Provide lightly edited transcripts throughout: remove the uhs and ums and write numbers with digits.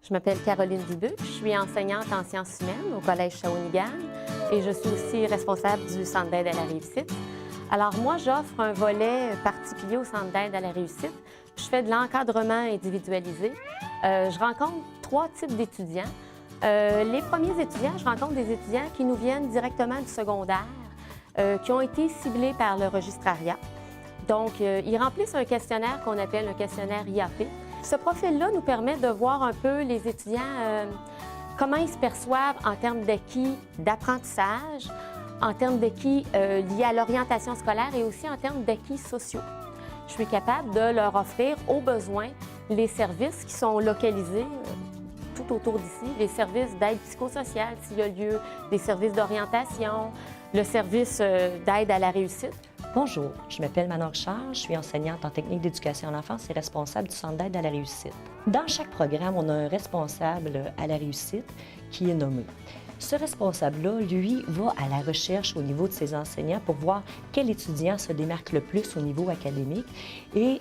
Je m'appelle Caroline Dibuc, je suis enseignante en sciences humaines au Collège Shawinigan et je suis aussi responsable du Centre d'aide à la réussite. Alors moi, j'offre un volet particulier au Centre d'aide à la réussite. Je fais de l'encadrement individualisé. Je rencontre 3 types d'étudiants. Les premiers étudiants, je rencontre des étudiants qui nous viennent directement du secondaire, qui ont été ciblés par le registrariat. Donc, ils remplissent un questionnaire qu'on appelle un questionnaire IAP. Ce profil-là nous permet de voir un peu les étudiants, comment ils se perçoivent en termes d'acquis d'apprentissage, en termes d'acquis liés à l'orientation scolaire et aussi en termes d'acquis sociaux. Je suis capable de leur offrir au besoin les services qui sont localisés tout autour d'ici, les services d'aide psychosociale s'il y a lieu, des services d'orientation, le service d'aide à la réussite. Bonjour, je m'appelle Manon Richard, je suis enseignante en technique d'éducation à l'enfance et responsable du Centre d'aide à la réussite. Dans chaque programme, on a un responsable à la réussite qui est nommé. Ce responsable-là, lui, va à la recherche au niveau de ses enseignants pour voir quel étudiant se démarque le plus au niveau académique et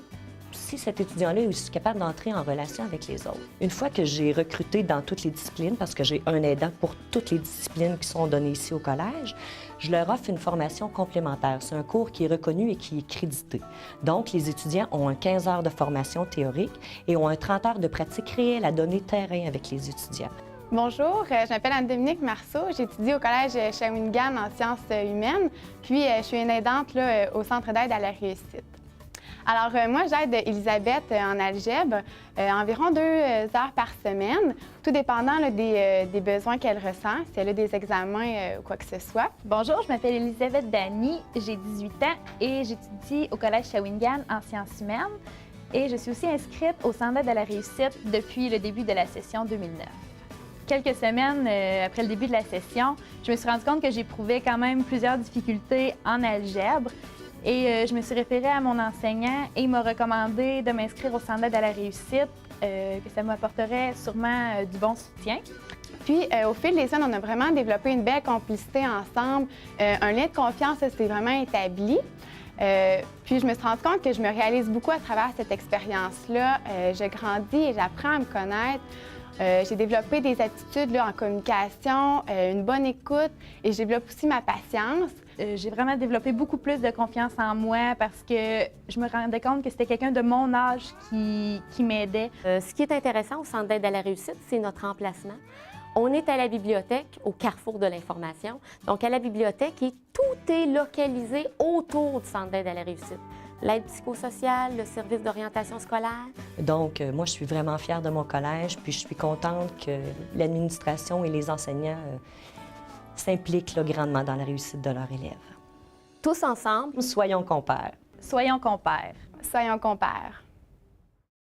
si cet étudiant-là est aussi capable d'entrer en relation avec les autres. Une fois que j'ai recruté dans toutes les disciplines, parce que j'ai un aidant pour toutes les disciplines qui sont données ici au collège, je leur offre une formation complémentaire. C'est un cours qui est reconnu et qui est crédité. Donc, les étudiants ont un 15 heures de formation théorique et ont un 30 heures de pratique réelle à donner terrain avec les étudiants. Bonjour, je m'appelle Anne-Dominique Marceau, j'étudie au Collège Shawinigan en sciences humaines, puis je suis une aidante là, au Centre d'aide à la réussite. Alors, moi, j'aide Elisabeth en algèbre environ 2 heures par semaine, tout dépendant là, des besoins qu'elle ressent, si elle a des examens ou quoi que ce soit. Bonjour, je m'appelle Elisabeth Dany, j'ai 18 ans et j'étudie au Collège Shawinigan en sciences humaines et je suis aussi inscrite au Centre d'aide à la réussite depuis le début de la session 2009. Quelques semaines après le début de la session, je me suis rendu compte que j'éprouvais quand même plusieurs difficultés en algèbre. Et je me suis référée à mon enseignant et il m'a recommandé de m'inscrire au Centre d'aide à la réussite, que ça m'apporterait sûrement du bon soutien. Puis, au fil des semaines, on a vraiment développé une belle complicité ensemble. Un lien de confiance s'est vraiment établi. Puis, je me suis rendu compte que je me réalise beaucoup à travers cette expérience-là. Je grandis et j'apprends à me connaître. J'ai développé des aptitudes là, en communication, une bonne écoute et je développe aussi ma patience. J'ai vraiment développé beaucoup plus de confiance en moi parce que je me rendais compte que c'était quelqu'un de mon âge qui m'aidait. Ce qui est intéressant au Centre d'aide à la réussite, c'est notre emplacement. On est à la bibliothèque, au carrefour de l'information. Donc, à la bibliothèque, et tout est localisé autour du Centre d'aide à la réussite. L'aide psychosociale, le service d'orientation scolaire. Donc, moi, je suis vraiment fière de mon collège, puis je suis contente que l'administration et les enseignants s'impliquent là, grandement dans la réussite de leurs élèves. Tous ensemble, Soyons compères. Soyons compères. Soyons compères.